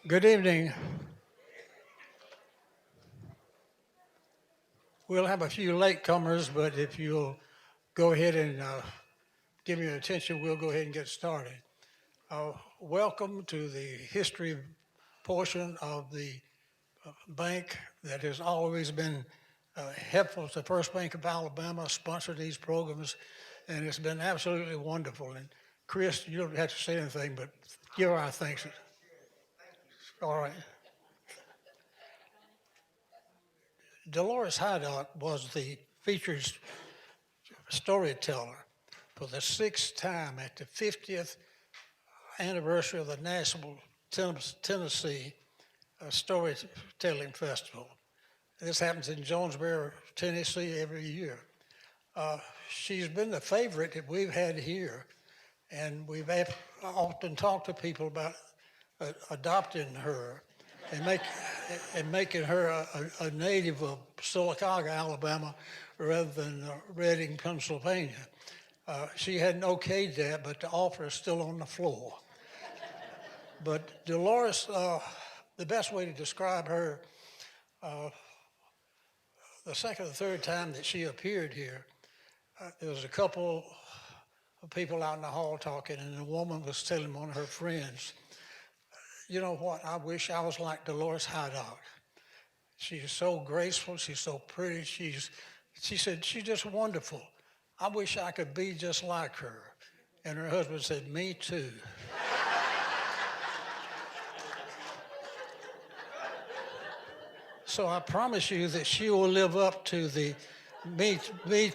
Good evening. We'll have a few latecomers, but if you'll go ahead and give me your attention, we'll go ahead and get started. Welcome to the history portion of the bank that has always been helpful to First Bank of Alabama, sponsor these programs, and it's been absolutely wonderful. And Chris, you don't have to say anything, but give our thanks. All right. Dolores Hydock was the featured storyteller for the sixth time at the 50th anniversary of the National Tennessee Storytelling Festival. This happens in Jonesboro, Tennessee every year. She's been the favorite that we've had here, and we've often talked to people about adopting her and, making her a native of Sylacauga, Alabama, rather than Reading, Pennsylvania. She hadn't okayed that, but the offer is still on the floor. But Dolores, the best way to describe her, the second or third time that she appeared here, there was a couple of people out in the hall talking, and a woman was telling one of her friends, you know what, I wish I was like Dolores Hydock. She's so graceful, she's so pretty, she said, she's just wonderful. I wish I could be just like her. And her husband said, me too. So I promise you that she will live up to the me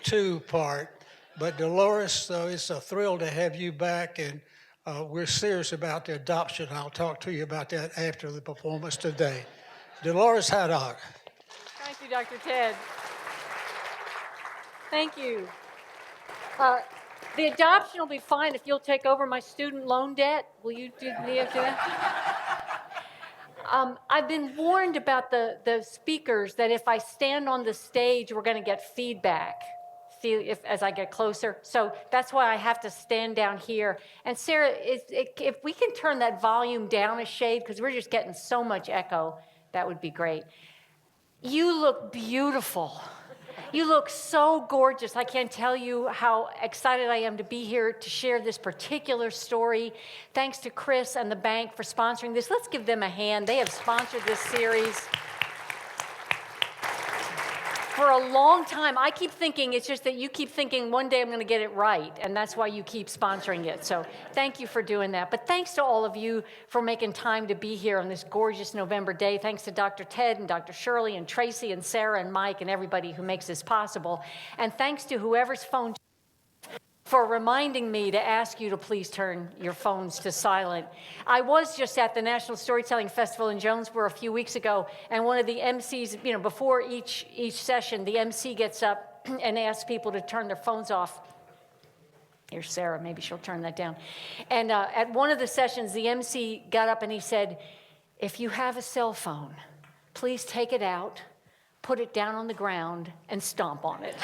too part. But Dolores, it's a thrill to have you back, and we're serious about the adoption. I'll talk to you about that after the performance today. Dolores Hydock. Thank you, Dr. Ted. Thank you. The adoption will be fine if you'll take over my student loan debt. Will you do that? I've been warned about the speakers that if I stand on the stage, we're going to get feedback as I get closer. So that's why I have to stand down here. And Sarah, if we can turn that volume down a shade, because we're just getting so much echo, that would be great. You look beautiful. You look so gorgeous. I can't tell you how excited I am to be here to share this particular story. Thanks to Chris and the bank for sponsoring this. Let's give them a hand. They have sponsored this series for a long time. I keep thinking it's just that you keep thinking one day I'm going to get it right, and that's why you keep sponsoring it. So thank you for doing that. But thanks to all of you for making time to be here on this gorgeous November day. Thanks to Dr. Ted and Dr. Shirley and Tracy and Sarah and Mike and everybody who makes this possible. And thanks to whoever's phone for reminding me to ask you to please turn your phones to silent. I was just at the National Storytelling Festival in Jonesboro a few weeks ago, and one of the MCs, before each session, the MC gets up and asks people to turn their phones off. Here's Sarah, maybe she'll turn that down. And at one of the sessions, the MC got up and he said, if you have a cell phone, please take it out, put it down on the ground, and stomp on it.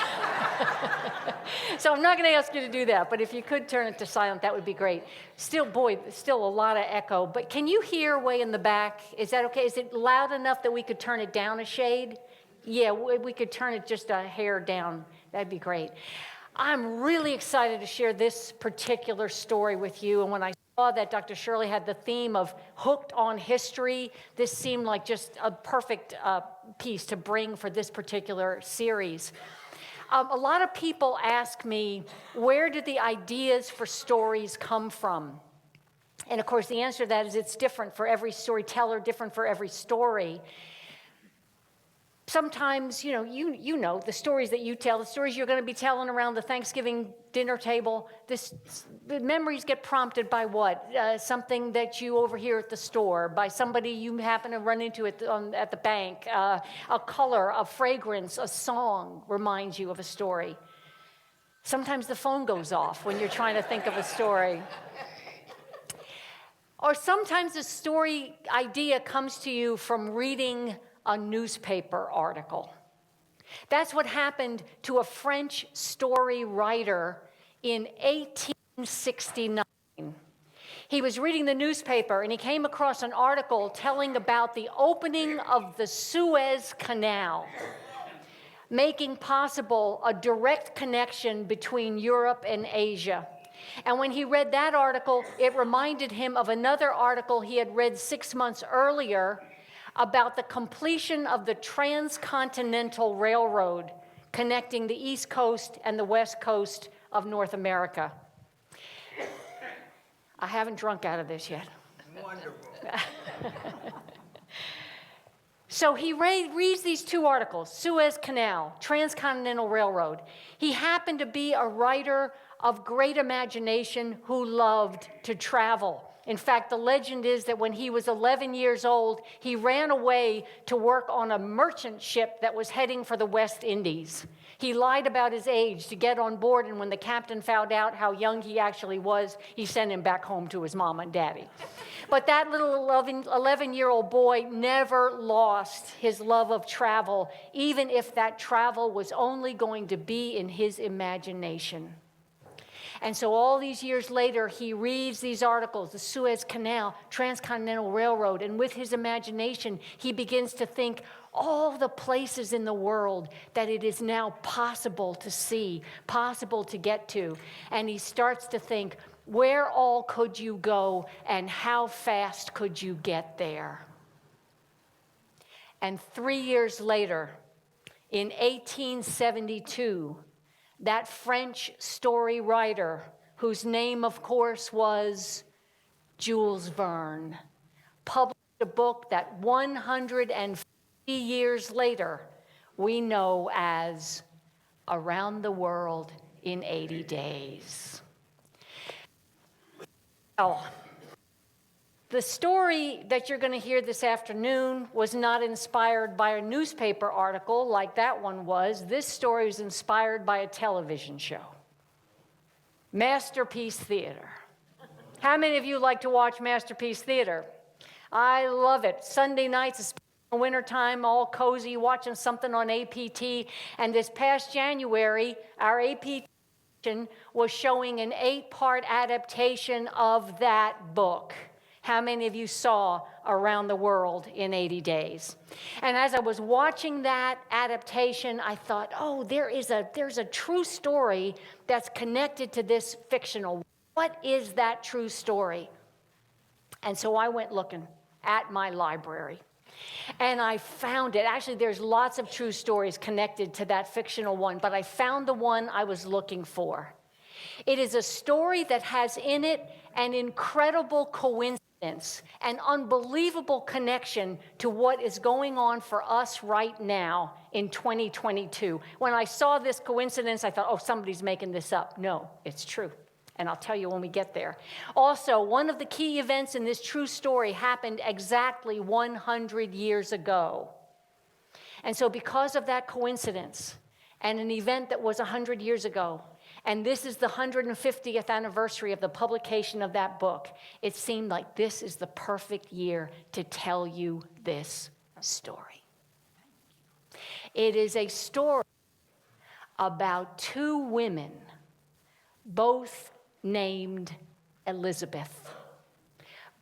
So I'm not going to ask you to do that, but if you could turn it to silent, that would be great. Still a lot of echo, but can you hear way in the back? Is that okay? Is it loud enough that we could turn it down a shade? Yeah, we could turn it just a hair down. That'd be great. I'm really excited to share this particular story with you, and when I saw that Dr. Shirley had the theme of hooked on history, this seemed like just a perfect piece to bring for this particular series. A lot of people ask me, where did the ideas for stories come from? And of course, the answer to that is it's different for every storyteller, different for every story. Sometimes, you know the stories that you tell, the stories you're going to be telling around the Thanksgiving dinner table, the memories get prompted by what? Something that you overhear at the store, by somebody you happen to run into at the bank, a color, a fragrance, a song reminds you of a story. Sometimes the phone goes off when you're trying to think of a story. Or sometimes the story idea comes to you from reading a newspaper article. That's what happened to a French story writer in 1869. He was reading the newspaper and he came across an article telling about the opening of the Suez Canal, making possible a direct connection between Europe and Asia. And when he read that article, it reminded him of another article he had read 6 months earlier about the completion of the Transcontinental Railroad connecting the East Coast and the West Coast of North America. I haven't drunk out of this yet. Wonderful. So he reads these two articles, Suez Canal, Transcontinental Railroad. He happened to be a writer of great imagination who loved to travel. In fact, the legend is that when he was 11 years old, he ran away to work on a merchant ship that was heading for the West Indies. He lied about his age to get on board, and when the captain found out how young he actually was, he sent him back home to his mom and daddy. But that little 11-year-old boy never lost his love of travel, even if that travel was only going to be in his imagination. And so all these years later, he reads these articles, the Suez Canal, Transcontinental Railroad, and with his imagination, he begins to think all the places in the world that it is now possible to see, possible to get to. And he starts to think, where all could you go and how fast could you get there? And 3 years later, in 1872, that French story writer, whose name, of course, was Jules Verne, published a book that 150 years later we know as Around the World in 80 Days. Now, the story that you're going to hear this afternoon was not inspired by a newspaper article like that one was. This story was inspired by a television show, Masterpiece Theater. How many of you like to watch Masterpiece Theater? I love it. Sunday nights, especially in the wintertime, all cozy, watching something on APT. And this past January, our APT was showing an 8-part adaptation of that book. How many of you saw Around the World in 80 Days? And as I was watching that adaptation, I thought, oh, there's a true story that's connected to this fictional. What is that true story? And so I went looking at my library. And I found it. Actually, there's lots of true stories connected to that fictional one, but I found the one I was looking for. It is a story that has in it an incredible coincidence, an unbelievable connection to what is going on for us right now in 2022. When I saw this coincidence, I thought, oh, somebody's making this up. No, it's true. And I'll tell you when we get there. Also, one of the key events in this true story happened exactly 100 years ago. And so because of that coincidence and an event that was 100 years ago, and this is the 150th anniversary of the publication of that book, it seemed like this is the perfect year to tell you this story. It is a story about two women, both named Elizabeth.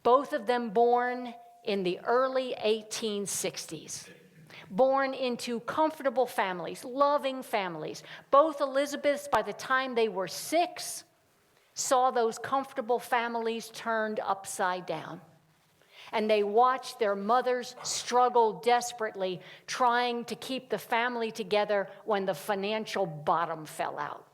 Both of them born in the early 1860s. Born into comfortable families, loving families. Both Elizabeths, by the time they were 6, saw those comfortable families turned upside down. And they watched their mothers struggle desperately, trying to keep the family together when the financial bottom fell out.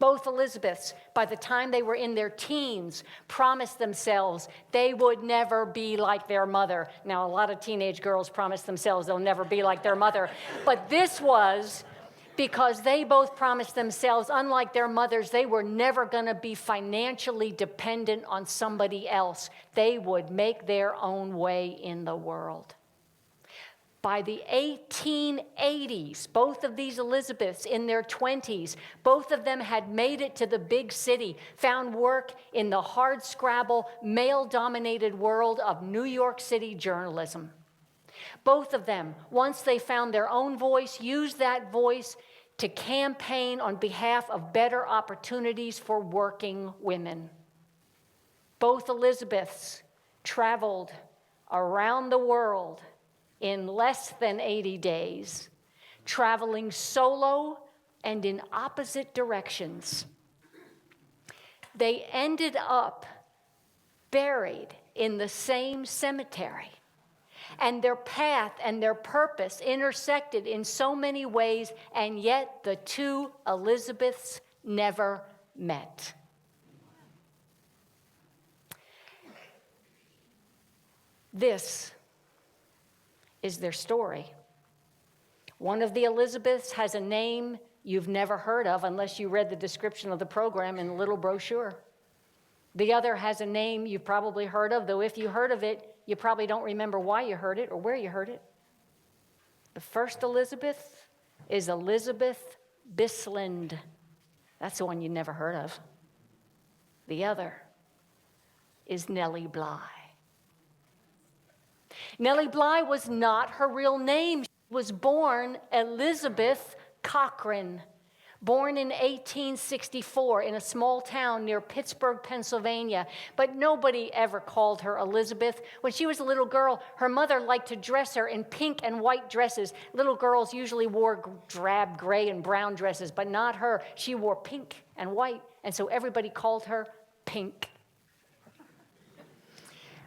Both Elizabeths, by the time they were in their teens, promised themselves they would never be like their mother. Now, a lot of teenage girls promise themselves they'll never be like their mother. But this was because they both promised themselves, unlike their mothers, they were never going to be financially dependent on somebody else. They would make their own way in the world. By the 1880s, both of these Elizabeths in their 20s, both of them had made it to the big city, found work in the hardscrabble, male-dominated world of New York City journalism. Both of them, once they found their own voice, used that voice to campaign on behalf of better opportunities for working women. Both Elizabeths traveled around the world in less than 80 days, traveling solo and in opposite directions. They ended up buried in the same cemetery, and their path and their purpose intersected in so many ways, and yet the two Elizabeths never met. This is their story. One of the Elizabeths has a name you've never heard of unless you read the description of the program in the little brochure. The other has a name you've probably heard of, though if you heard of it, you probably don't remember why you heard it or where you heard it. The first Elizabeth is Elizabeth Bisland. That's the one you never heard of. The other is Nellie Bly. Nellie Bly was not her real name. She was born Elizabeth Cochran, born in 1864 in a small town near Pittsburgh, Pennsylvania. But nobody ever called her Elizabeth. When she was a little girl, her mother liked to dress her in pink and white dresses. Little girls usually wore drab gray and brown dresses, but not her. She wore pink and white, and so everybody called her Pink.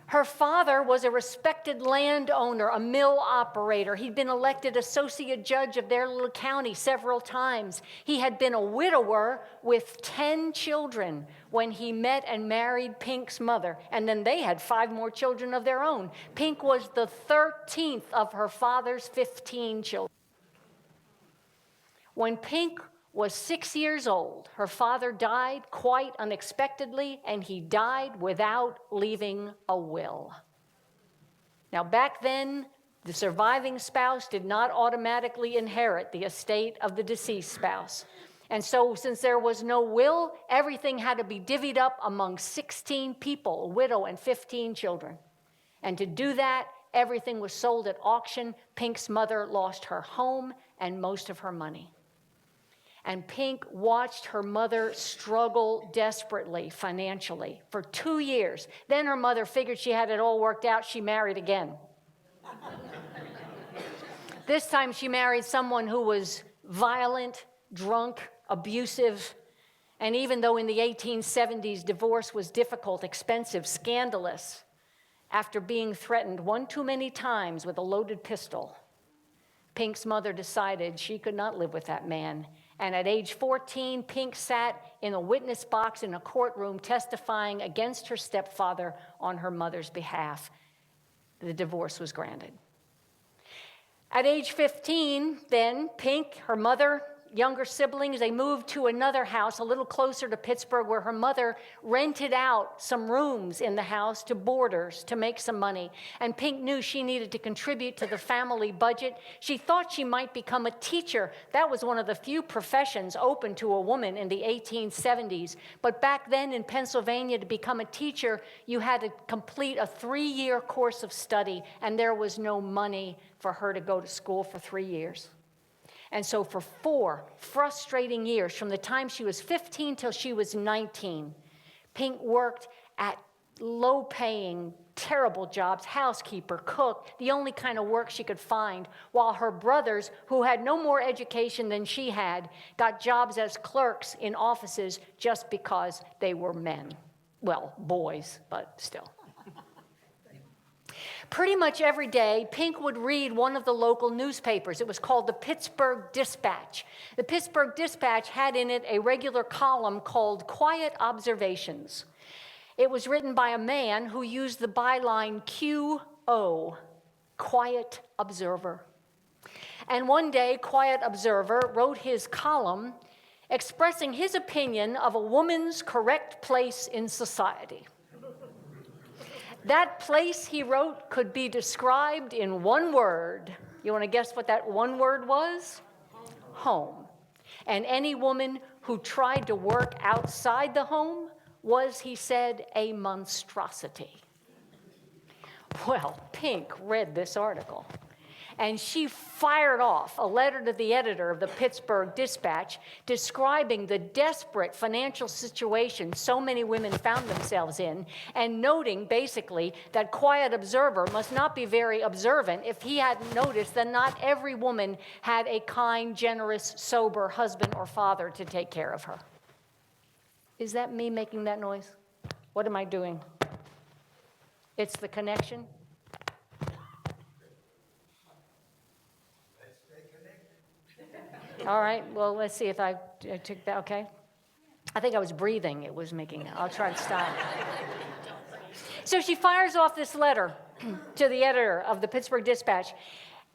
Her father was a respected landowner, a mill operator. He'd been elected associate judge of their little county several times. He had been a widower with 10 children when he met and married Pink's mother, and then they had 5 more children of their own. Pink was the 13th of her father's 15 children. When Pink was 6 years old, her father died quite unexpectedly, and he died without leaving a will. Now, back then, the surviving spouse did not automatically inherit the estate of the deceased spouse. And so, since there was no will, everything had to be divvied up among 16 people, a widow and 15 children. And to do that, everything was sold at auction. Pink's mother lost her home and most of her money. And Pink watched her mother struggle desperately financially for 2 years. Then her mother figured she had it all worked out. She married again. This time she married someone who was violent, drunk, abusive. And even though in the 1870s divorce was difficult, expensive, scandalous, after being threatened one too many times with a loaded pistol, Pink's mother decided she could not live with that man. And at age 14, Pink sat in a witness box in a courtroom testifying against her stepfather on her mother's behalf. The divorce was granted. At age 15, then, Pink, her mother, younger siblings, they moved to another house a little closer to Pittsburgh where her mother rented out some rooms in the house to boarders to make some money. And Pink knew she needed to contribute to the family budget. She thought she might become a teacher. That was one of the few professions open to a woman in the 1870s. But back then in Pennsylvania, to become a teacher, you had to complete a 3-year course of study, and there was no money for her to go to school for 3 years. And so for 4 frustrating years, from the time she was 15 till she was 19, Pink worked at low-paying, terrible jobs, housekeeper, cook, the only kind of work she could find, while her brothers, who had no more education than she had, got jobs as clerks in offices just because they were men. Well, boys, but still. Pretty much every day, Pink would read one of the local newspapers. It was called the Pittsburgh Dispatch. The Pittsburgh Dispatch had in it a regular column called Quiet Observations. It was written by a man who used the byline QO, Quiet Observer. And one day, Quiet Observer wrote his column expressing his opinion of a woman's correct place in society. That place, he wrote, could be described in one word. You want to guess what that one word was? Home. And any woman who tried to work outside the home was, he said, a monstrosity. Well, Pink read this article, and she fired off a letter to the editor of the Pittsburgh Dispatch describing the desperate financial situation so many women found themselves in, and noting basically that quiet observer must not be very observant if he hadn't noticed that not every woman had a kind, generous, sober husband or father to take care of her. Is that me making that noise? What am I doing? It's the connection. All right, well, let's see if I took that, okay? I think I was breathing, it was making, I'll try to stop. So she fires off this letter to the editor of the Pittsburgh Dispatch,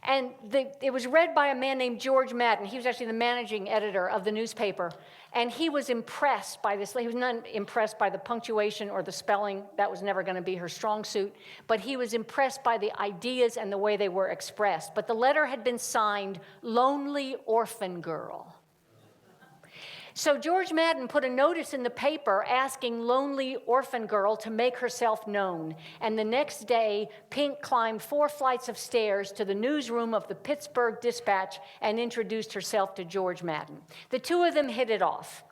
and it was read by a man named George Madden. He was actually the managing editor of the newspaper, and he was impressed by this. He was not impressed by the punctuation or the spelling. That was never going to be her strong suit, but he was impressed by the ideas and the way they were expressed. But the letter had been signed, Lonely Orphan Girl. So George Madden put a notice in the paper asking Lonely Orphan Girl to make herself known. And the next day, Pink climbed 4 flights of stairs to the newsroom of the Pittsburgh Dispatch and introduced herself to George Madden. The two of them hit it off.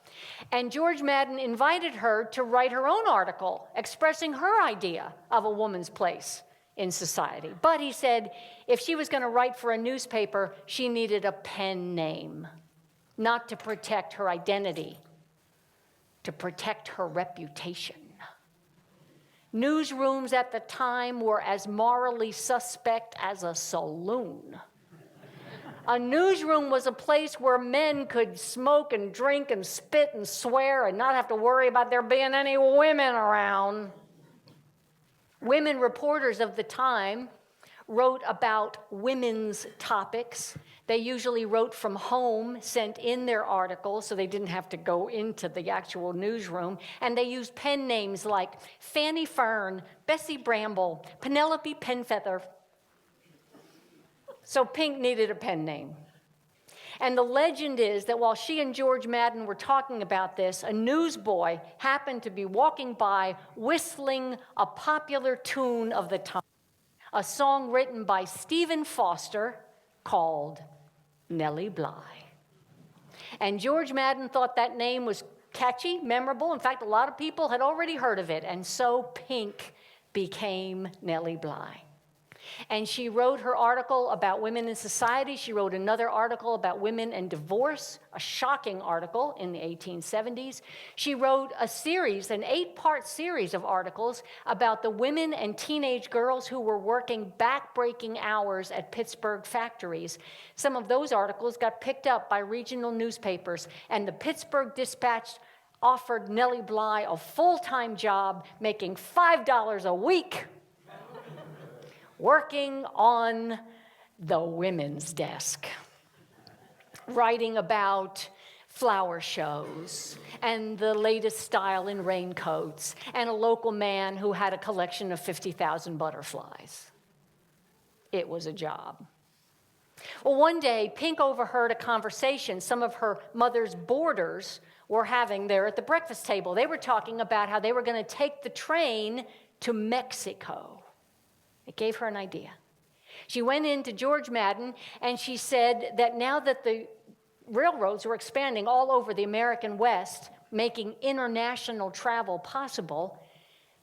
And George Madden invited her to write her own article expressing her idea of a woman's place in society. But he said if she was going to write for a newspaper, she needed a pen name. Not to protect her identity, to protect her reputation. Newsrooms at the time were as morally suspect as a saloon. A newsroom was a place where men could smoke and drink and spit and swear and not have to worry about there being any women around. Women reporters of the time wrote about women's topics. They usually wrote from home, sent in their articles, so they didn't have to go into the actual newsroom. And they used pen names like Fanny Fern, Bessie Bramble, Penelope Penfeather. So Pink needed a pen name. And the legend is that while she and George Madden were talking about this, a newsboy happened to be walking by whistling a popular tune of the time, a song written by Stephen Foster called Nellie Bly. And George Madden thought that name was catchy, memorable. In fact, a lot of people had already heard of it, and so Pink became Nellie Bly. And she wrote her article about women in society. She wrote another article about women and divorce, a shocking article in the 1870s. She wrote a series, an 8-part series of articles about the women and teenage girls who were working back-breaking hours at Pittsburgh factories. Some of those articles got picked up by regional newspapers, and the Pittsburgh Dispatch offered Nellie Bly a full-time job, making $5 a week, working on the women's desk, writing about flower shows and the latest style in raincoats and a local man who had a collection of 50,000 butterflies. It was a job. Well, one day, Pink overheard a conversation some of her mother's boarders were having there at the breakfast table. They were talking about how they were going to take the train to Mexico. It gave her an idea. She went in to George Madden and she said that now that the railroads were expanding all over the American West, making international travel possible,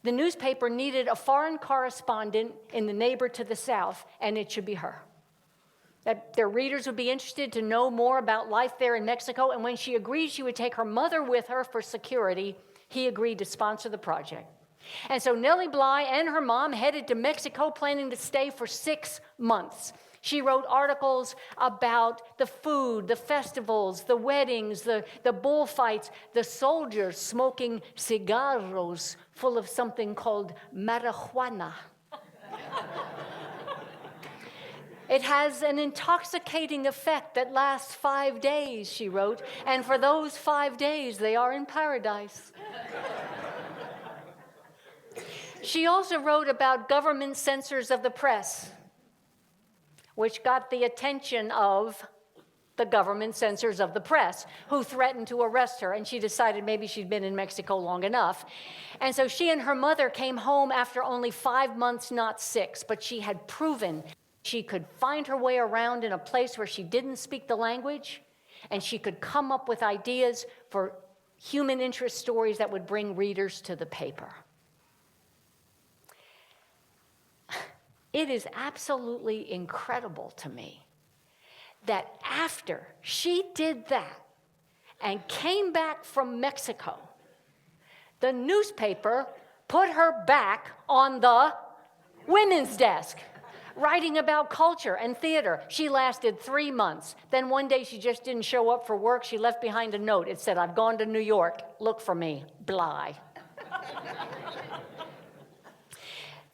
the newspaper needed a foreign correspondent in the neighbor to the south, and it should be her. That their readers would be interested to know more about life there in Mexico, and when she agreed she would take her mother with her for security, he agreed to sponsor the project. And so Nellie Bly and her mom headed to Mexico, planning to stay for 6 months. She wrote articles about the food, the festivals, the weddings, the bullfights, the soldiers smoking cigarros full of something called marijuana. It has an intoxicating effect that lasts 5 days, she wrote, and for those 5 days they are in paradise. She also wrote about government censors of the press, which got the attention of the government censors of the press, who threatened to arrest her, and she decided maybe she'd been in Mexico long enough. And so she and her mother came home after only 5 months, not 6, but she had proven She could find her way around in a place where she didn't speak the language, and she could come up with ideas for human interest stories that would bring readers to the paper. It is absolutely incredible to me that after she did that and came back from Mexico, the newspaper put her back on the women's desk, writing about culture and theater. She lasted 3 months. Then one day she just didn't show up for work. She left behind a note. It said, "I've gone to New York. Look for me. Bly."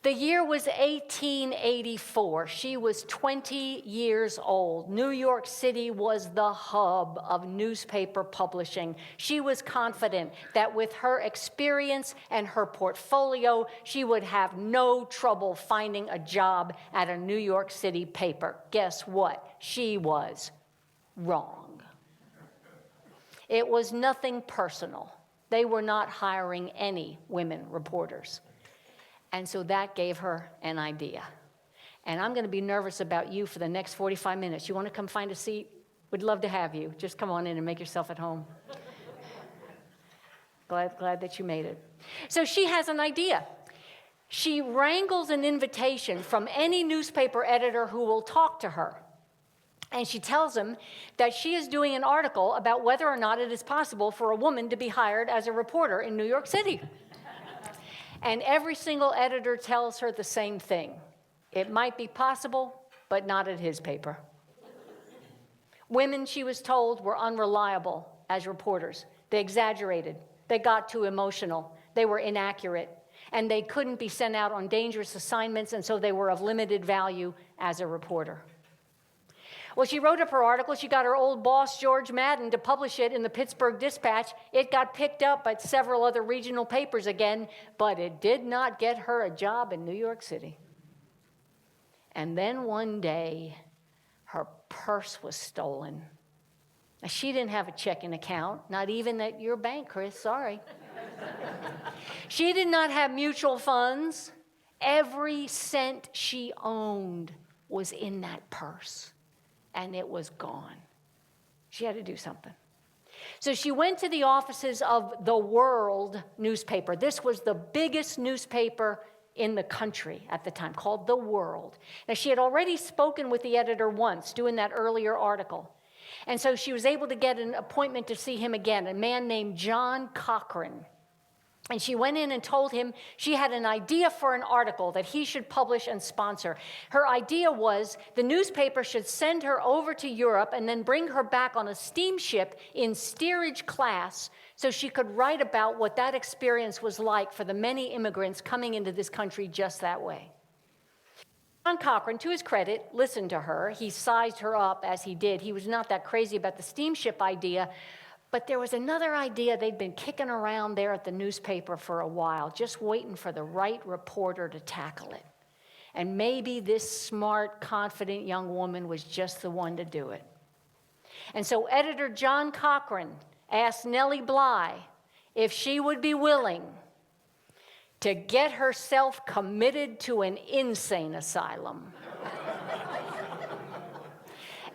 The year was 1884. She was 20 years old. New York City was the hub of newspaper publishing. She was confident that with her experience and her portfolio, she would have no trouble finding a job at a New York City paper. Guess what? She was wrong. It was nothing personal. They were not hiring any women reporters. And so that gave her an idea. And I'm going to be nervous about you for the next 45 minutes. You want to come find a seat? We'd love to have you. Just come on in and make yourself at home. Glad that you made it. So she has an idea. She wrangles an invitation from any newspaper editor who will talk to her. And she tells him that she is doing an article about whether or not it is possible for a woman to be hired as a reporter in New York City. And every single editor tells her the same thing. It might be possible, but not at his paper. Women, she was told, were unreliable as reporters. They exaggerated. They got too emotional. They were inaccurate. And they couldn't be sent out on dangerous assignments, and so they were of limited value as a reporter. Well, she wrote up her article. She got her old boss, George Madden, to publish it in the Pittsburgh Dispatch. It got picked up by several other regional papers again, but it did not get her a job in New York City. And then one day, her purse was stolen. Now, she didn't have a checking account, not even at your bank, Chris, sorry. She did not have mutual funds. Every cent she owned was in that purse. And it was gone. She had to do something. So she went to the offices of the World newspaper. This was the biggest newspaper in the country at the time, called The World. Now, she had already spoken with the editor once, doing that earlier article. And so she was able to get an appointment to see him again, a man named John Cochran. And she went in and told him she had an idea for an article that he should publish and sponsor. Her idea was the newspaper should send her over to Europe and then bring her back on a steamship in steerage class so she could write about what that experience was like for the many immigrants coming into this country just that way. John Cochran, to his credit, listened to her. He sized her up as he did. He was not that crazy about the steamship idea. But there was another idea they'd been kicking around there at the newspaper for a while, just waiting for the right reporter to tackle it. And maybe this smart, confident young woman was just the one to do it. And so editor John Cochran asked Nellie Bly if she would be willing to get herself committed to an insane asylum.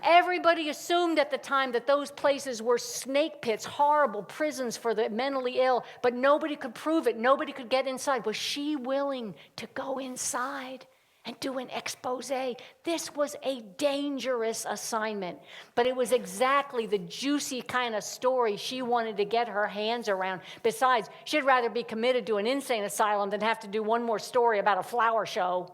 Everybody assumed at the time that those places were snake pits, horrible prisons for the mentally ill, but nobody could prove it. Nobody could get inside. Was she willing to go inside and do an expose? This was a dangerous assignment, but it was exactly the juicy kind of story she wanted to get her hands around. Besides, she'd rather be committed to an insane asylum than have to do one more story about a flower show.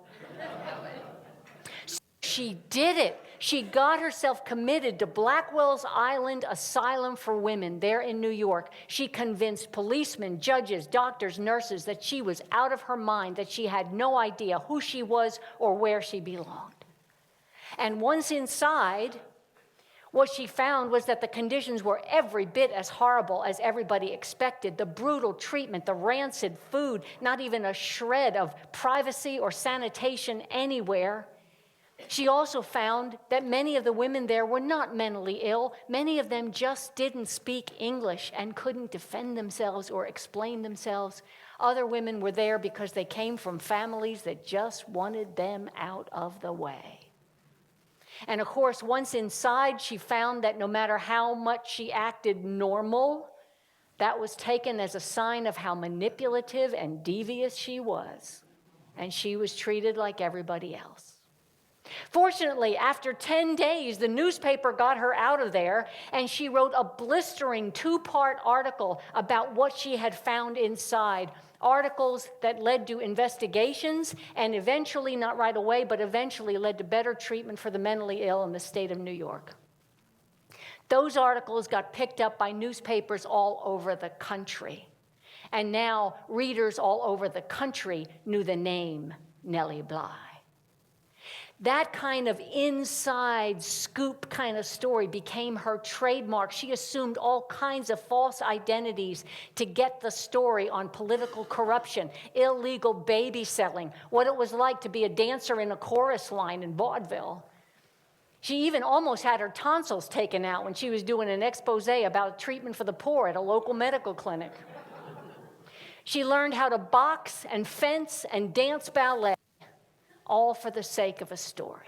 So she did it. She got herself committed to Blackwell's Island Asylum for Women there in New York. She convinced policemen, judges, doctors, nurses that she was out of her mind, that she had no idea who she was or where she belonged. And once inside, what she found was that the conditions were every bit as horrible as everybody expected. The brutal treatment, the rancid food, not even a shred of privacy or sanitation anywhere. She also found that many of the women there were not mentally ill. Many of them just didn't speak English and couldn't defend themselves or explain themselves. Other women were there because they came from families that just wanted them out of the way. And of course, once inside, she found that no matter how much she acted normal, that was taken as a sign of how manipulative and devious she was. And she was treated like everybody else. Fortunately, after 10 days, the newspaper got her out of there, and she wrote a blistering 2-part article about what she had found inside. Articles that led to investigations and eventually, not right away, but eventually led to better treatment for the mentally ill in the state of New York. Those articles got picked up by newspapers all over the country. And now readers all over the country knew the name Nellie Bly. That kind of inside scoop kind of story became her trademark. She assumed all kinds of false identities to get the story on political corruption, illegal baby selling, what it was like to be a dancer in a chorus line in vaudeville. She even almost had her tonsils taken out when she was doing an expose about treatment for the poor at a local medical clinic. She learned how to box and fence and dance ballet, all for the sake of a story.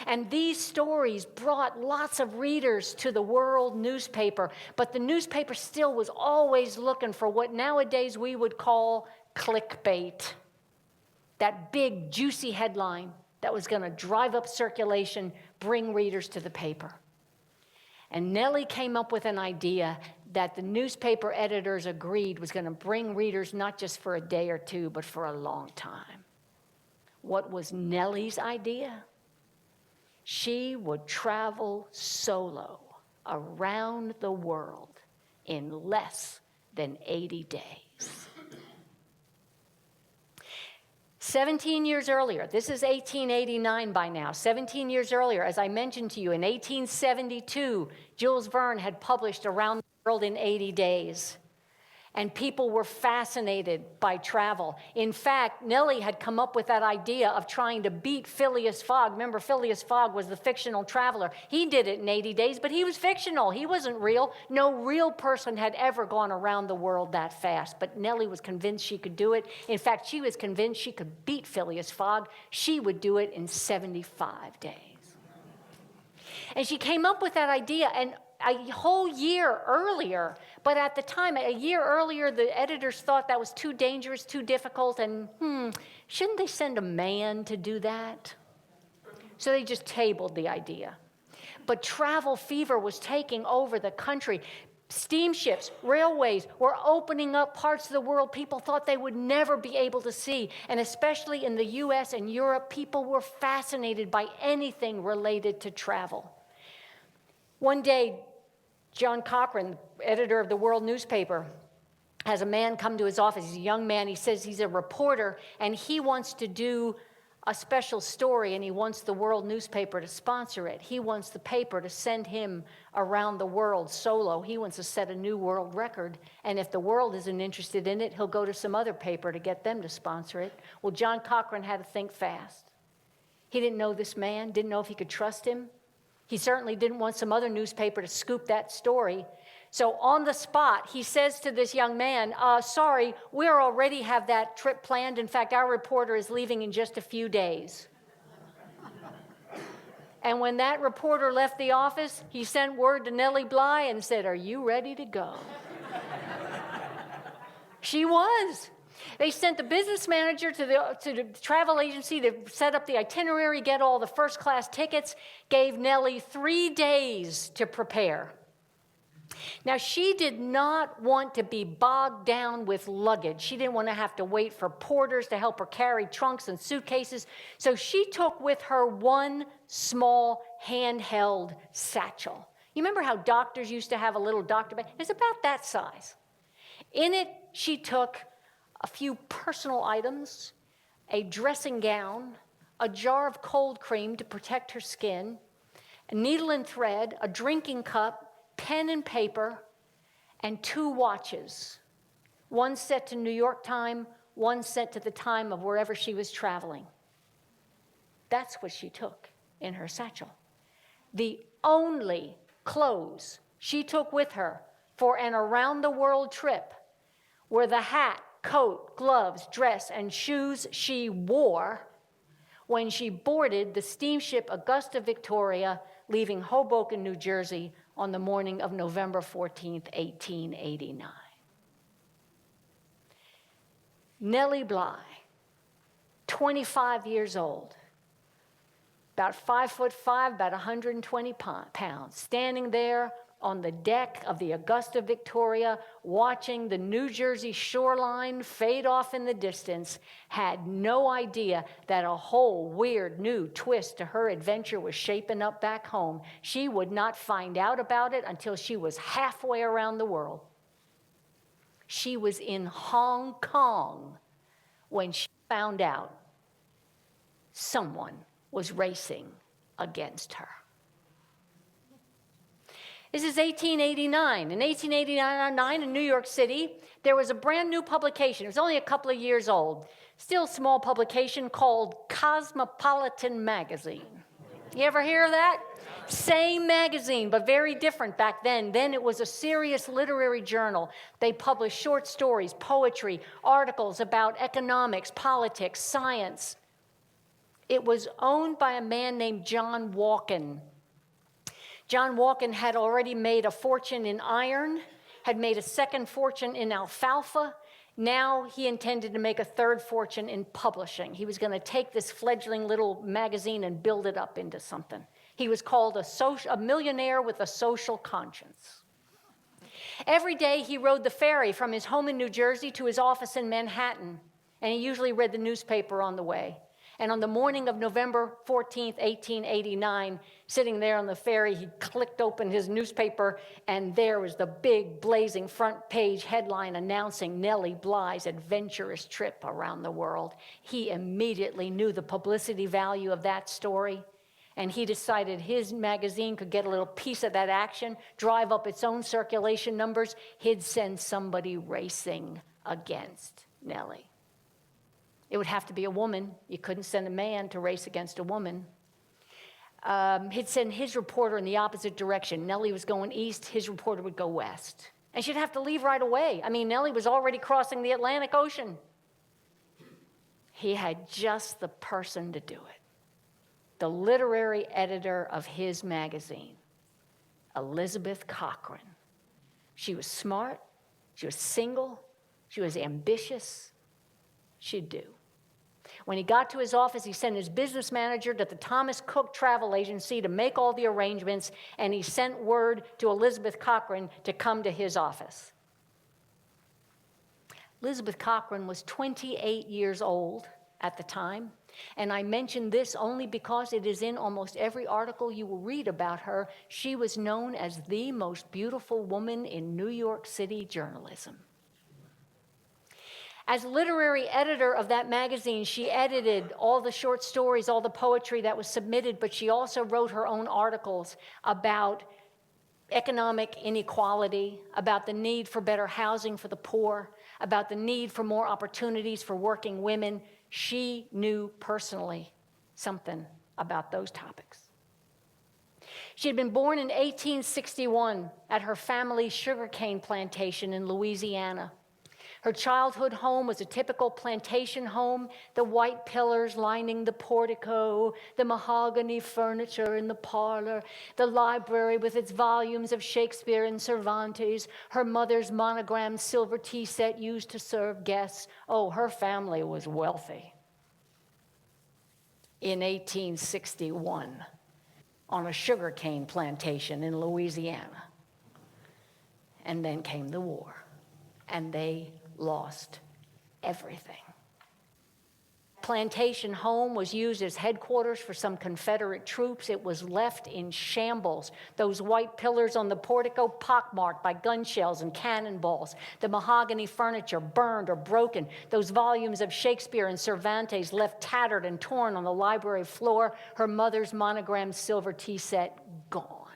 And these stories brought lots of readers to the World newspaper, but the newspaper still was always looking for what nowadays we would call clickbait. That big, juicy headline that was going to drive up circulation, bring readers to the paper. And Nellie came up with an idea that the newspaper editors agreed was going to bring readers not just for a day or two, but for a long time. What was Nellie's idea? She would travel solo around the world in less than 80 days. 17 years earlier, this is 1889 by now, 17 years earlier, as I mentioned to you, in 1872, Jules Verne had published Around the World in 80 Days. And people were fascinated by travel. In fact, Nellie had come up with that idea of trying to beat Phileas Fogg. Remember, Phileas Fogg was the fictional traveler. He did it in 80 days, but he was fictional. He wasn't real. No real person had ever gone around the world that fast. But Nellie was convinced she could do it. In fact, she was convinced she could beat Phileas Fogg. She would do it in 75 days. And she came up with that idea, and a whole year earlier, but at the time, a year earlier, the editors thought that was too dangerous, too difficult, and shouldn't they send a man to do that? So they just tabled the idea. But travel fever was taking over the country. Steamships, railways were opening up parts of the world people thought they would never be able to see. And especially in the US and Europe, people were fascinated by anything related to travel. One day, John Cochrane, editor of the World newspaper, has a man come to his office. He's a young man. He says he's a reporter, and he wants to do a special story, and he wants the World newspaper to sponsor it. He wants the paper to send him around the world solo. He wants to set a new world record, and if the World isn't interested in it, he'll go to some other paper to get them to sponsor it. Well, John Cochrane had to think fast. He didn't know this man, didn't know if he could trust him. He certainly didn't want some other newspaper to scoop that story. So on the spot, he says to this young man, sorry, we already have that trip planned. In fact, our reporter is leaving in just a few days. And when that reporter left the office, he sent word to Nellie Bly and said, are you ready to go? She was. They sent the business manager to the travel agency to set up the itinerary, get all the first-class tickets, gave Nellie 3 days to prepare. Now, she did not want to be bogged down with luggage. She didn't want to have to wait for porters to help her carry trunks and suitcases. So she took with her one small handheld satchel. You remember how doctors used to have a little doctor bag? It's about that size. In it, she took a few personal items, a dressing gown, a jar of cold cream to protect her skin, a needle and thread, a drinking cup, pen and paper, and 2 watches. One set to New York time, one set to the time of wherever she was traveling. That's what she took in her satchel. The only clothes she took with her for an around-the-world trip were the hat, coat, gloves, dress, and shoes she wore when she boarded the steamship Augusta Victoria, leaving Hoboken, New Jersey, on the morning of November 14th, 1889. Nellie Bly, 25 years old, about 5'5", about 120 pounds, standing there on the deck of the Augusta Victoria, watching the New Jersey shoreline fade off in the distance, had no idea that a whole weird new twist to her adventure was shaping up back home. She would not find out about it until she was halfway around the world. She was in Hong Kong when she found out someone was racing against her. This is 1889. In 1889 in New York City, there was a brand new publication. It was only a couple of years old. Still small publication called Cosmopolitan Magazine. You ever hear of that? Same magazine, but very different back then. Then it was a serious literary journal. They published short stories, poetry, articles about economics, politics, science. It was owned by a man named John Walken. John Walken had already made a fortune in iron, had made a second fortune in alfalfa. Now he intended to make a third fortune in publishing. He was going to take this fledgling little magazine and build it up into something. He was called a millionaire with a social conscience. Every day he rode the ferry from his home in New Jersey to his office in Manhattan, and he usually read the newspaper on the way. And on the morning of November 14th, 1889, sitting there on the ferry, he clicked open his newspaper, and there was the big, blazing front page headline announcing Nellie Bly's adventurous trip around the world. He immediately knew the publicity value of that story, and he decided his magazine could get a little piece of that action, drive up its own circulation numbers. He'd send somebody racing against Nellie. It would have to be a woman. You couldn't send a man to race against a woman. He'd send his reporter in the opposite direction. Nellie was going east, his reporter would go west. And she'd have to leave right away. I mean, Nellie was already crossing the Atlantic Ocean. He had just the person to do it. The literary editor of his magazine, Elizabeth Cochran. She was smart, she was single, she was ambitious. She'd do. When he got to his office, he sent his business manager to the Thomas Cook Travel Agency to make all the arrangements, and he sent word to Elizabeth Cochran to come to his office. Elizabeth Cochran was 28 years old at the time, and I mention this only because it is in almost every article you will read about her. She was known as the most beautiful woman in New York City journalism. As literary editor of that magazine, she edited all the short stories, all the poetry that was submitted, but she also wrote her own articles about economic inequality, about the need for better housing for the poor, about the need for more opportunities for working women. She knew personally something about those topics. She had been born in 1861 at her family's sugarcane plantation in Louisiana. Her childhood home was a typical plantation home, the white pillars lining the portico, the mahogany furniture in the parlor, the library with its volumes of Shakespeare and Cervantes, her mother's monogrammed silver tea set used to serve guests. Oh, her family was wealthy. In 1861, on a sugarcane plantation in Louisiana. And then came the war, and they lost everything. Plantation home was used as headquarters for some Confederate troops. It was left in shambles. Those white pillars on the portico pockmarked by gun shells and cannonballs. The mahogany furniture burned or broken. Those volumes of Shakespeare and Cervantes left tattered and torn on the library floor. Her mother's monogrammed silver tea set gone.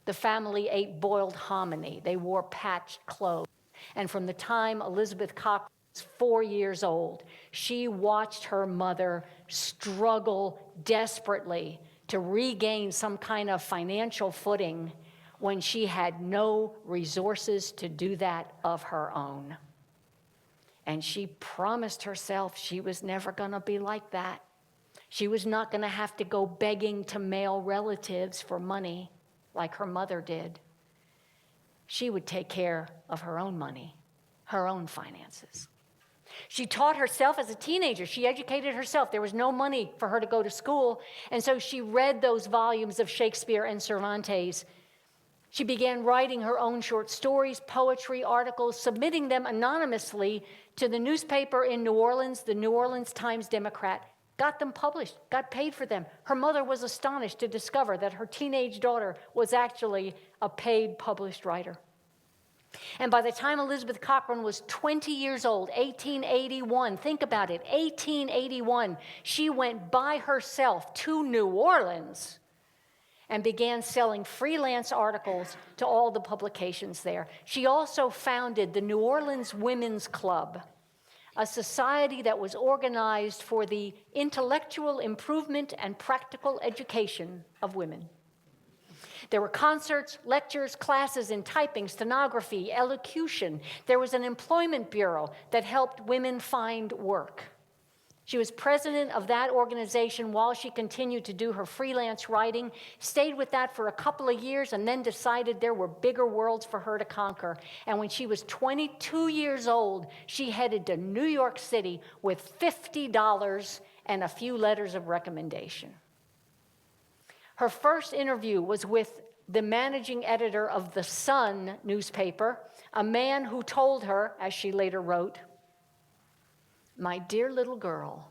The family ate boiled hominy. They wore patched clothes. And from the time Elizabeth Cochran was 4 years old, she watched her mother struggle desperately to regain some kind of financial footing when she had no resources to do that of her own. And she promised herself she was never going to be like that. She was not going to have to go begging to male relatives for money like her mother did. She would take care of her own money, her own finances. She taught herself as a teenager. She educated herself. There was no money for her to go to school, and so she read those volumes of Shakespeare and Cervantes. She began writing her own short stories, poetry, articles, submitting them anonymously to the newspaper in New Orleans, the New Orleans Times-Democrat, got them published, got paid for them. Her mother was astonished to discover that her teenage daughter was actually a paid published writer. And by the time Elizabeth Cochran was 20 years old, 1881, think about it, 1881, she went by herself to New Orleans and began selling freelance articles to all the publications there. She also founded the New Orleans Women's Club, a society that was organized for the intellectual improvement and practical education of women. There were concerts, lectures, classes in typing, stenography, elocution. There was an employment bureau that helped women find work. She was president of that organization while she continued to do her freelance writing, stayed with that for a couple of years, and then decided there were bigger worlds for her to conquer. And when she was 22 years old, she headed to New York City with $50 and a few letters of recommendation. Her first interview was with the managing editor of the Sun newspaper, a man who told her, as she later wrote, "My dear little girl,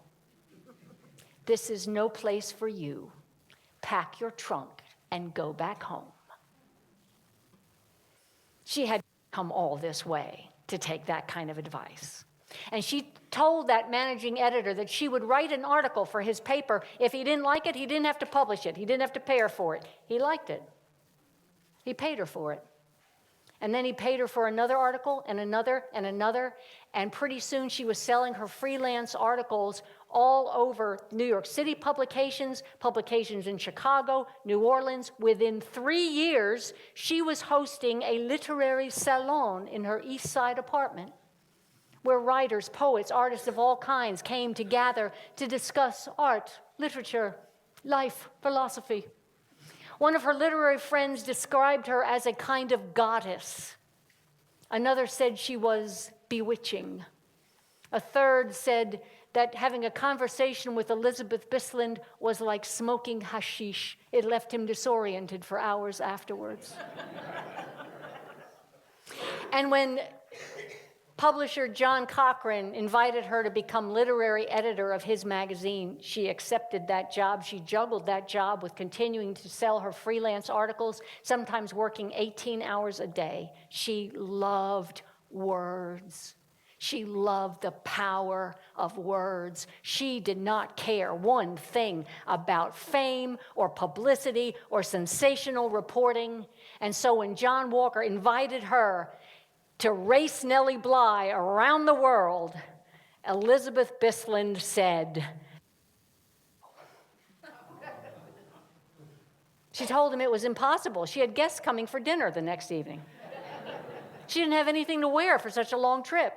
this is no place for you. Pack your trunk and go back home." She had come all this way to take that kind of advice. And she told that managing editor that she would write an article for his paper. If he didn't like it, he didn't have to publish it. He didn't have to pay her for it. He liked it. He paid her for it. And then he paid her for another article and another and another. And pretty soon she was selling her freelance articles all over New York City publications, publications in Chicago, New Orleans. Within 3 years, she was hosting a literary salon in her East Side apartment, where writers, poets, artists of all kinds came to gather to discuss art, literature, life, philosophy. One of her literary friends described her as a kind of goddess. Another said she was bewitching. A third said that having a conversation with Elizabeth Bisland was like smoking hashish. It left him disoriented for hours afterwards. And when publisher John Cochran invited her to become literary editor of his magazine, she accepted that job. She juggled that job with continuing to sell her freelance articles, sometimes working 18 hours a day. She loved words. She loved the power of words. She did not care one thing about fame or publicity or sensational reporting. And so when John Walker invited her to race Nellie Bly around the world, Elizabeth Bisland said, she told him it was impossible. She had guests coming for dinner the next evening. She didn't have anything to wear for such a long trip.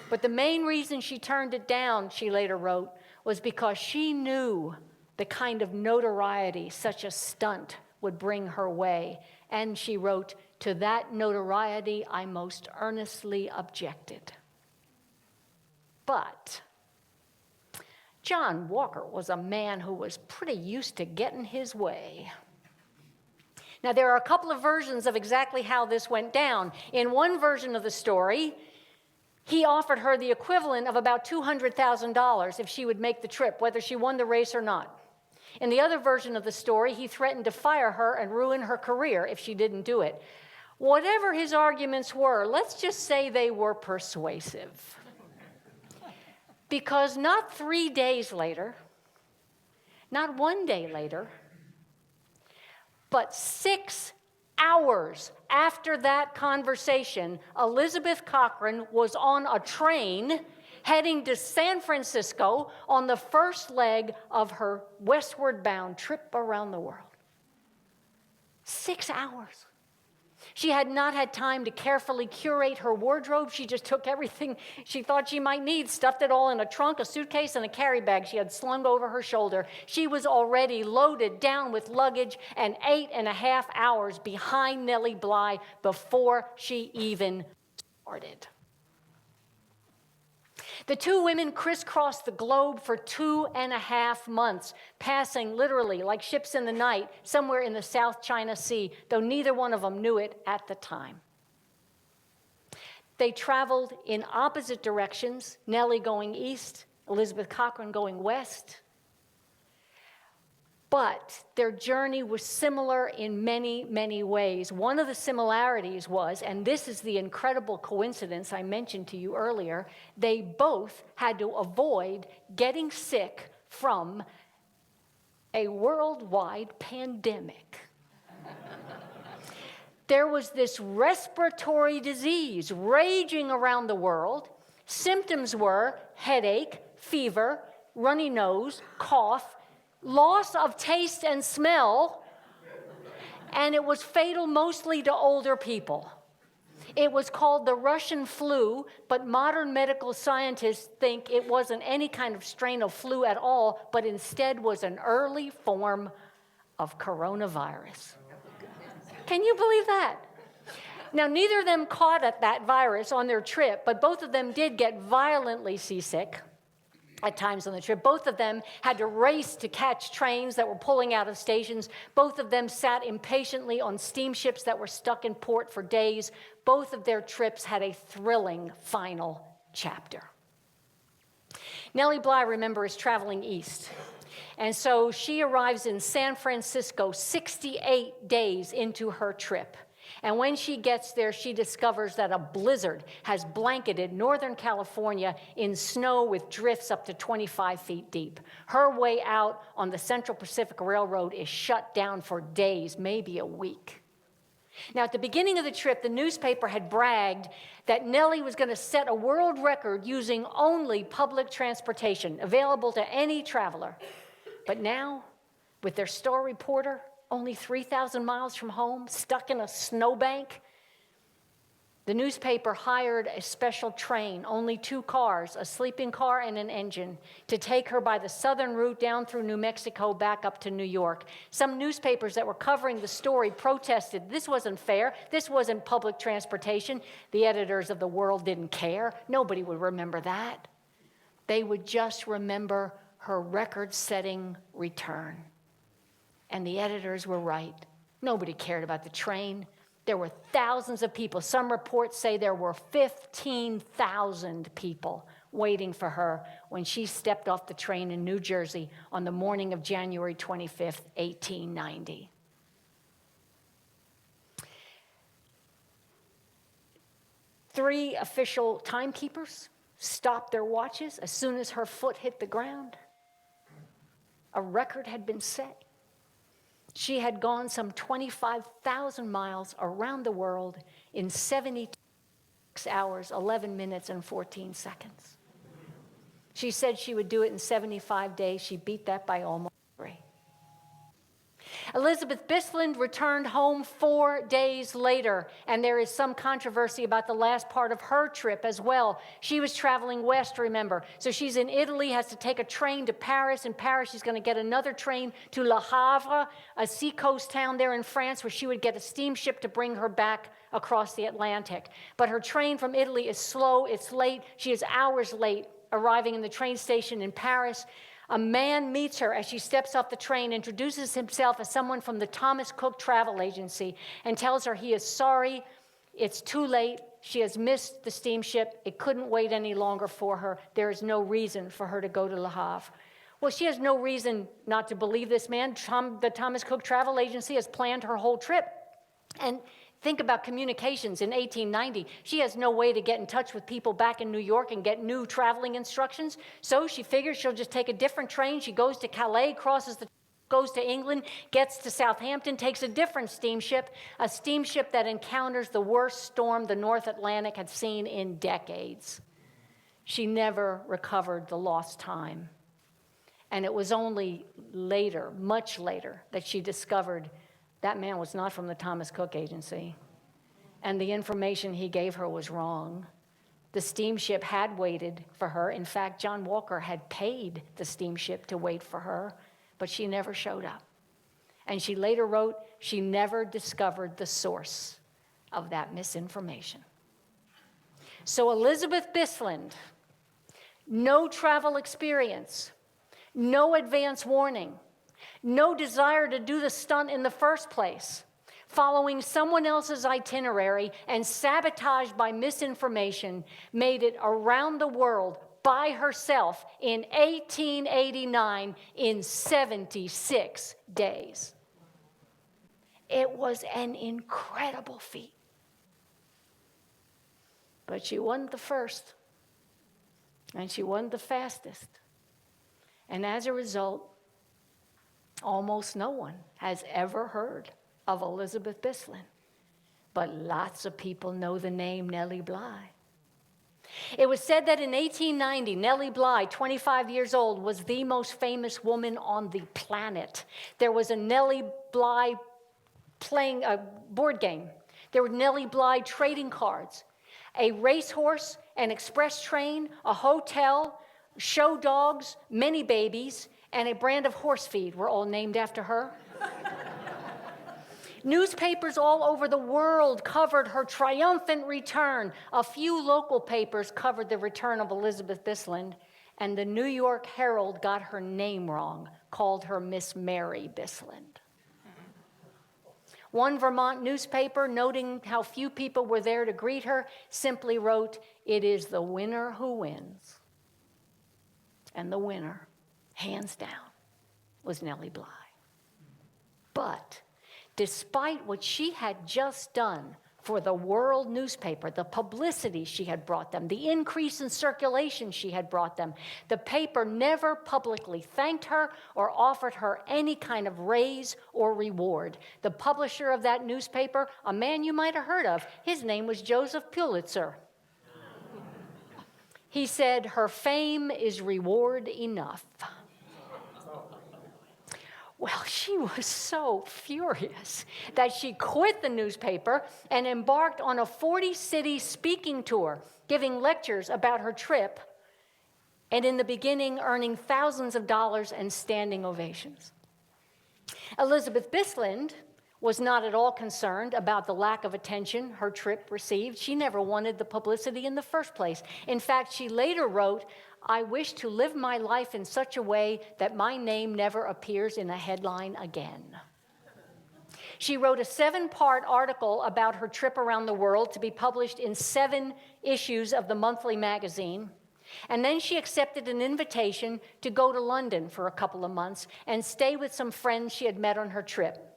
But the main reason she turned it down, she later wrote, was because she knew the kind of notoriety such a stunt would bring her way. And she wrote, "To that notoriety I most earnestly objected." But John Walker was a man who was pretty used to getting his way. Now, there are a couple of versions of exactly how this went down. In one version of the story, he offered her the equivalent of about $200,000 if she would make the trip, whether she won the race or not. In the other version of the story, he threatened to fire her and ruin her career if she didn't do it. Whatever his arguments were, let's just say they were persuasive. Because not 3 days later, not 1 day later, but 6 hours after that conversation, Elizabeth Cochran was on a train heading to San Francisco on the first leg of her westward bound trip around the world. 6 hours. She had not had time to carefully curate her wardrobe. She just took everything she thought she might need, stuffed it all in a trunk, a suitcase, and a carry bag she had slung over her shoulder. She was already loaded down with luggage and 8.5 hours behind Nellie Bly before she even started. The two women crisscrossed the globe for 2.5 months, passing literally like ships in the night somewhere in the South China Sea, though neither one of them knew it at the time. They traveled in opposite directions, Nellie going east, Elizabeth Cochran going west. But their journey was similar in many, many ways. One of the similarities was, and this is the incredible coincidence I mentioned to you earlier, they both had to avoid getting sick from a worldwide pandemic. There was this respiratory disease raging around the world. Symptoms were headache, fever, runny nose, cough, loss of taste and smell, and it was fatal mostly to older people. It was called the Russian flu, but modern medical scientists think it wasn't any kind of strain of flu at all, but instead was an early form of coronavirus. Can you believe that? Now, neither of them caught at that virus on their trip, but both of them did get violently seasick at times on the trip. Both of them had to race to catch trains that were pulling out of stations. Both of them sat impatiently on steamships that were stuck in port for days. Both of their trips had a thrilling final chapter. Nellie Bly, remember, is traveling east. And so she arrives in San Francisco 68 days into her trip. And when she gets there, she discovers that a blizzard has blanketed Northern California in snow with drifts up to 25 feet deep. Her way out on the Central Pacific Railroad is shut down for days, maybe a week. Now, at the beginning of the trip, the newspaper had bragged that Nellie was going to set a world record using only public transportation available to any traveler. But now, with their store reporter only 3,000 miles from home, stuck in a snowbank, the newspaper hired a special train, only 2 cars, a sleeping car and an engine, to take her by the southern route down through New Mexico back up to New York. Some newspapers that were covering the story protested. This wasn't fair. This wasn't public transportation. The editors of the World didn't care. Nobody would remember that. They would just remember her record-setting return. And the editors were right. Nobody cared about the train. There were thousands of people. Some reports say there were 15,000 people waiting for her when she stepped off the train in New Jersey on the morning of January 25th, 1890. Three official timekeepers stopped their watches as soon as her foot hit the ground. A record had been set. She had gone some 25,000 miles around the world in 76 hours, 11 minutes, and 14 seconds. She said she would do it in 75 days. She beat that by almost 3. Elizabeth Bisland returned home 4 days later, and there is some controversy about the last part of her trip as well. She was traveling west, remember. So she's in Italy, has to take a train to Paris. In Paris, she's going to get another train to Le Havre, a seacoast town there in France, where she would get a steamship to bring her back across the Atlantic. But her train from Italy is slow, it's late. She is hours late arriving in the train station in Paris. A man meets her as she steps off the train, introduces himself as someone from the Thomas Cook Travel Agency, and tells her he is sorry, it's too late, she has missed the steamship, it couldn't wait any longer for her, there is no reason for her to go to Le Havre. Well, she has no reason not to believe this man. The Thomas Cook Travel Agency has planned her whole trip. And think about communications in 1890. She has no way to get in touch with people back in New York and get new traveling instructions. So she figures she'll just take a different train. She goes to Calais, goes to England, gets to Southampton, takes a different steamship, a steamship that encounters the worst storm the North Atlantic had seen in decades. She never recovered the lost time. And it was only later, much later, that she discovered that man was not from the Thomas Cook Agency. and the information he gave her was wrong. The steamship had waited for her. In fact, John Walker had paid the steamship to wait for her, but she never showed up. And she later wrote, she never discovered the source of that misinformation. So Elizabeth Bisland, no travel experience, no advance warning, no desire to do the stunt in the first place, following someone else's itinerary and sabotaged by misinformation, made it around the world by herself in 1889 in 76 days. It was an incredible feat. But she wasn't the first, and she wasn't the fastest. And as a result, almost no one has ever heard of Elizabeth Bisland. But lots of people know the name Nellie Bly. It was said that in 1890, Nellie Bly, 25 years old, was the most famous woman on the planet. There was a Nellie Bly playing a board game. There were Nellie Bly trading cards. A racehorse, an express train, a hotel, show dogs, many babies, and a brand of horse feed were all named after her. Newspapers all over the world covered her triumphant return. A few local papers covered the return of Elizabeth Bisland, and the New York Herald got her name wrong, called her Miss Mary Bisland. One Vermont newspaper, noting how few people were there to greet her, simply wrote, "It is the winner who wins." And the winner, hands down, was Nellie Bly. But despite what she had just done for the world newspaper, the publicity she had brought them, the increase in circulation she had brought them, the paper never publicly thanked her or offered her any kind of raise or reward. The publisher of that newspaper, a man you might have heard of, his name was Joseph Pulitzer. He said, "Her fame is reward enough." Well, she was so furious that she quit the newspaper and embarked on a 40-city speaking tour, giving lectures about her trip, and in the beginning earning thousands of dollars and standing ovations. Elizabeth Bisland was not at all concerned about the lack of attention her trip received. She never wanted the publicity in the first place. In fact, she later wrote, "I wish to live my life in such a way that my name never appears in a headline again." She wrote a 7-part article about her trip around the world to be published in 7 issues of the monthly magazine. And then she accepted an invitation to go to London for a couple of months and stay with some friends she had met on her trip.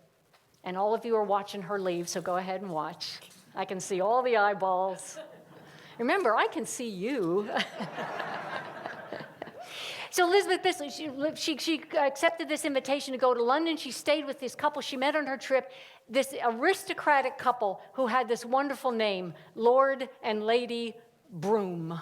And all of you are watching her leave, so go ahead and watch. I can see all the eyeballs. Remember, I can see you. So Elizabeth Bisland, she accepted this invitation to go to London. She stayed with this couple she met on her trip, this aristocratic couple who had this wonderful name, Lord and Lady Broome.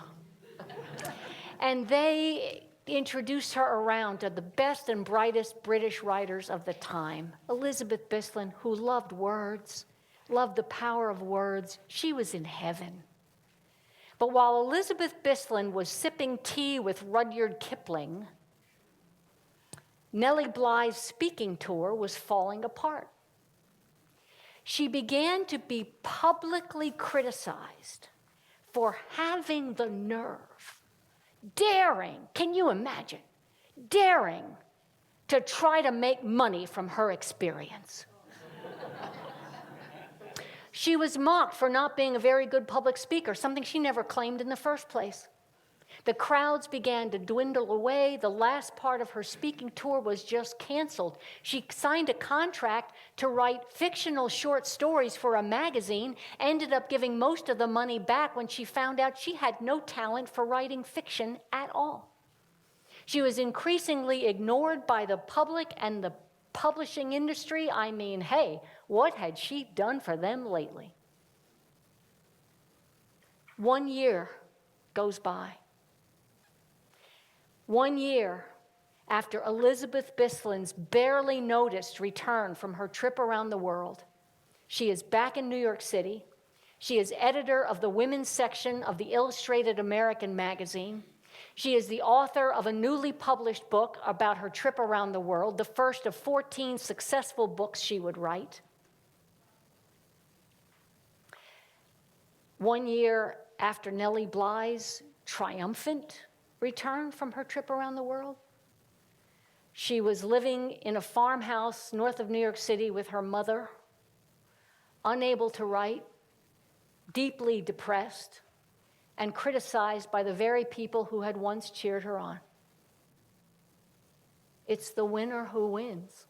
And they introduced her around to the best and brightest British writers of the time. Elizabeth Bisland, who loved words, loved the power of words, she was in heaven. But while Elizabeth Bisland was sipping tea with Rudyard Kipling, Nellie Bly's speaking tour was falling apart. She began to be publicly criticized for having the nerve, daring, can you imagine, daring to try to make money from her experience. She was mocked for not being a very good public speaker, something she never claimed in the first place. The crowds began to dwindle away. The last part of her speaking tour was just canceled. She signed a contract to write fictional short stories for a magazine, ended up giving most of the money back when she found out she had no talent for writing fiction at all. She was increasingly ignored by the public and the publishing industry. I mean, hey, what had she done for them lately? 1 year goes by. 1 year after Elizabeth Bisland's barely noticed return from her trip around the world, she is back in New York City. She is editor of the women's section of the Illustrated American magazine. She is the author of a newly published book about her trip around the world, the first of 14 successful books she would write. 1 year after Nellie Bly's triumphant return from her trip around the world, she was living in a farmhouse north of New York City with her mother, unable to write, deeply depressed, and criticized by the very people who had once cheered her on. It's the winner who wins.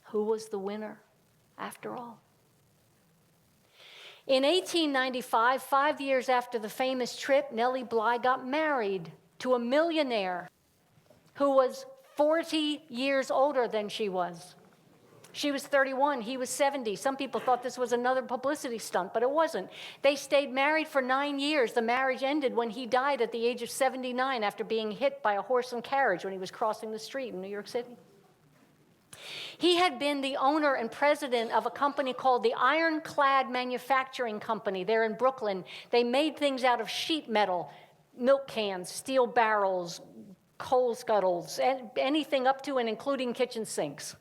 Who was the winner after all? In 1895, 5 years after the famous trip, Nellie Bly got married to a millionaire who was 40 years older than she was. She was 31, he was 70. Some people thought this was another publicity stunt, but it wasn't. They stayed married for 9 years. The marriage ended when he died at the age of 79 after being hit by a horse and carriage when he was crossing the street in New York City. He had been the owner and president of a company called the Ironclad Manufacturing Company there in Brooklyn. They made things out of sheet metal, milk cans, steel barrels, coal scuttles, anything up to and including kitchen sinks.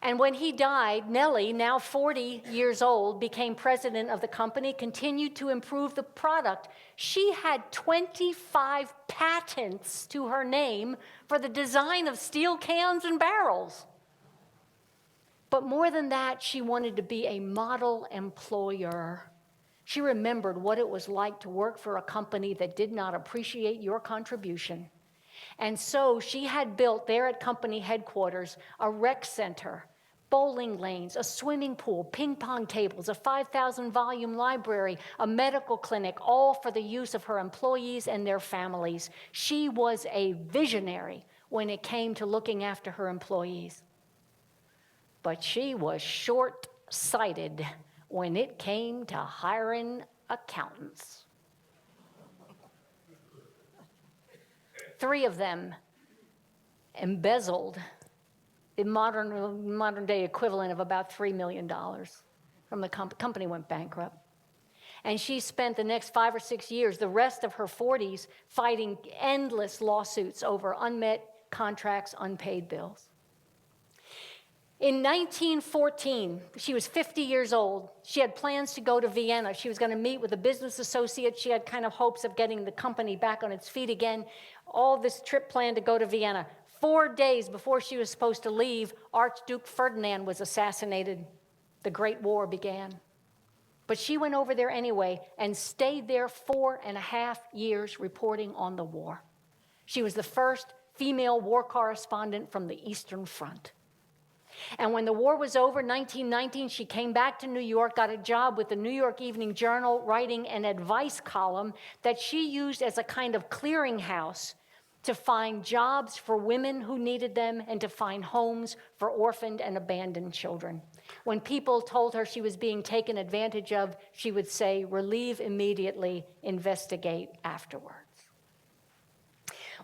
And when he died, Nellie, now 40 years old, became president of the company, continued to improve the product. She had 25 patents to her name for the design of steel cans and barrels. But more than that, she wanted to be a model employer. She remembered what it was like to work for a company that did not appreciate your contribution. And so she had built there at company headquarters a rec center, bowling lanes, a swimming pool, ping pong tables, a 5,000-volume library, a medical clinic, all for the use of her employees and their families. She was a visionary when it came to looking after her employees. But she was short-sighted when it came to hiring accountants. 3 of them embezzled the modern day equivalent of about $3 million from the company went bankrupt. And she spent the next 5 or 6 years, the rest of her 40s, fighting endless lawsuits over unmet contracts, unpaid bills. In 1914, she was 50 years old. She had plans to go to Vienna. She was going to meet with a business associate. She had kind of hopes of getting the company back on its feet again. All this trip planned to go to Vienna. 4 days before she was supposed to leave, Archduke Ferdinand was assassinated. The Great War began. But she went over there anyway and stayed there 4.5 years reporting on the war. She was the first female war correspondent from the Eastern Front. And when the war was over, 1919, she came back to New York, got a job with the New York Evening Journal, writing an advice column that she used as a kind of clearinghouse to find jobs for women who needed them and to find homes for orphaned and abandoned children. When people told her she was being taken advantage of, she would say, "Relieve immediately, investigate afterwards."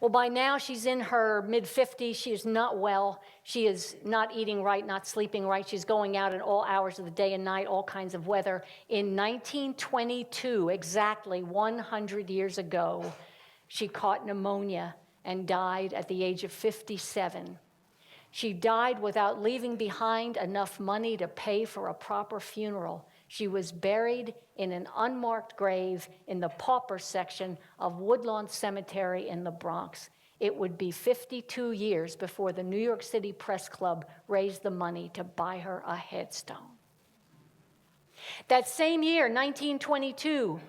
Well, by now, she's in her mid-50s. She is not well. She is not eating right, not sleeping right. She's going out at all hours of the day and night, all kinds of weather. In 1922, exactly 100 years ago, she caught pneumonia and died at the age of 57. She died without leaving behind enough money to pay for a proper funeral. She was buried in an unmarked grave in the pauper section of Woodlawn Cemetery in the Bronx. It would be 52 years before the New York City Press Club raised the money to buy her a headstone. That same year, 1922,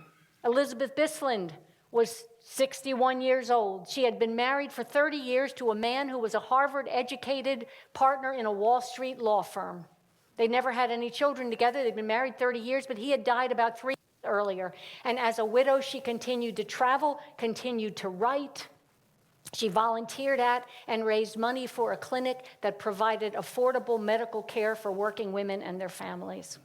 Elizabeth Bisland was 61 years old. She had been married for 30 years to a man who was a Harvard-educated partner in a Wall Street law firm. They never had any children together. They'd been married 30 years, but he had died about 3 years earlier. And as a widow, she continued to travel, continued to write. She volunteered at and raised money for a clinic that provided affordable medical care for working women and their families.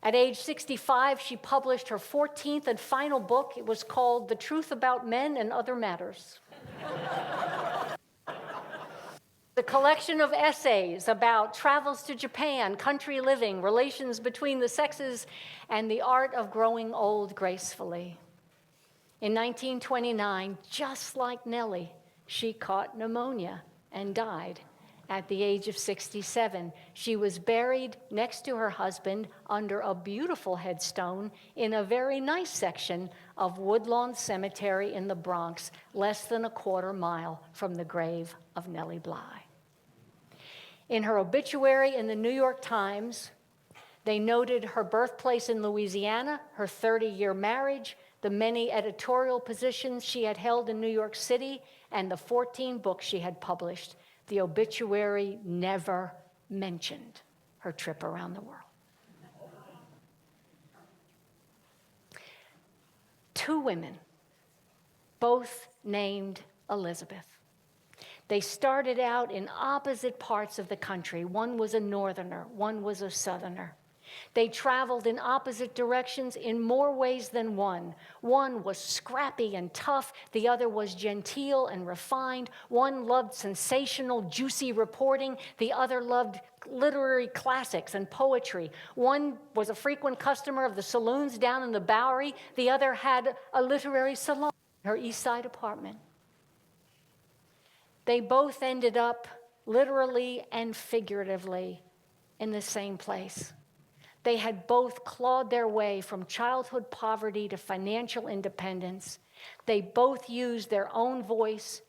At age 65, she published her 14th and final book. It was called The Truth About Men and Other Matters. The a collection of essays about travels to Japan, country living, relations between the sexes, and the art of growing old gracefully. In 1929, just like Nellie, she caught pneumonia and died at the age of 67. She was buried next to her husband under a beautiful headstone in a very nice section of Woodlawn Cemetery in the Bronx, less than a quarter mile from the grave of Nellie Bly. In her obituary in the New York Times, they noted her birthplace in Louisiana, her 30-year marriage, the many editorial positions she had held in New York City, and the 14 books she had published. The obituary never mentioned her trip around the world. 2 women, both named Elizabeth. They started out in opposite parts of the country. One was a northerner, one was a southerner. They traveled in opposite directions in more ways than one. One was scrappy and tough. The other was genteel and refined. One loved sensational, juicy reporting. The other loved literary classics and poetry. One was a frequent customer of the saloons down in the Bowery. The other had a literary salon in her East Side apartment. They both ended up literally and figuratively in the same place. They had both clawed their way from childhood poverty to financial independence. They both used their own voice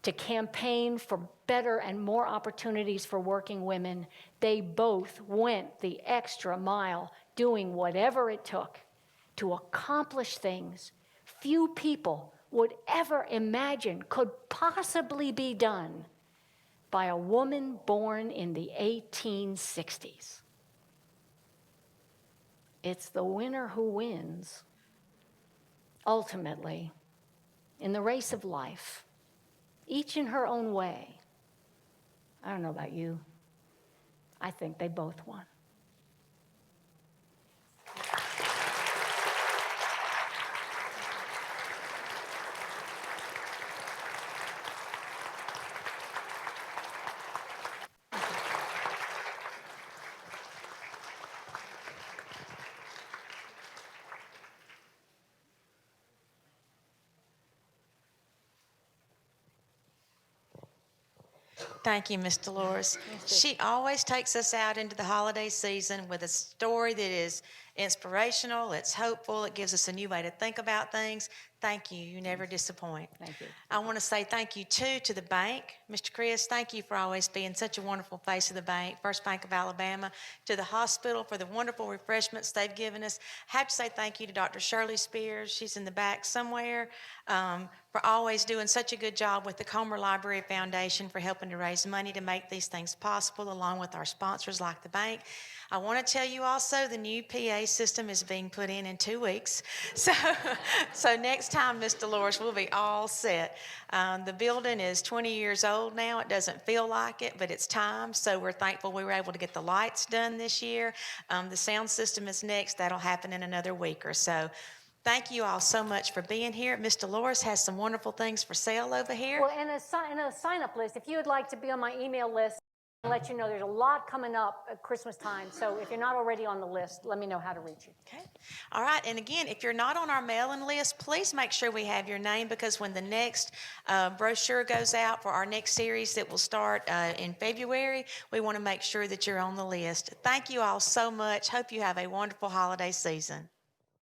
to campaign for better and more opportunities for working women. They both went the extra mile, doing whatever it took to accomplish things few people would ever imagine could possibly be done by a woman born in the 1860s. It's the winner who wins, ultimately, in the race of life, each in her own way. I don't know about you. I think they both won. Thank you, Miss Dolores. She always takes us out into the holiday season with a story that is inspirational, it's hopeful, it gives us a new way to think about things. Thank you. You never disappoint. Thank you. I want to say thank you, too, to the bank. Mr. Chris, thank you for always being such a wonderful face of the bank, First Bank of Alabama, to the hospital for the wonderful refreshments they've given us. I have to say thank you to Dr. Shirley Spears. She's in the back somewhere, for always doing such a good job with the Comer Library Foundation for helping to raise money to make these things possible, along with our sponsors like the bank. I want to tell you also the new PA system is being put in 2 weeks. So next time, Miss Dolores, we'll be all set. The building is 20 years old now. It doesn't feel like it, but it's time. So we're thankful we were able to get the lights done this year. The sound system is next. That'll happen in another week or so. Thank you all so much for being here. Miss Dolores has some wonderful things for sale over here. Well, and a sign-up list, if you would like to be on my email list, I'll let you know there's a lot coming up at Christmas time. So if you're not already on the list, let me know how to reach you. Okay. All right. And again, if you're not on our mailing list, please make sure we have your name, because when the next brochure goes out for our next series that will start in February, we want to make sure that you're on the list. Thank you all so much. Hope you have a wonderful holiday season.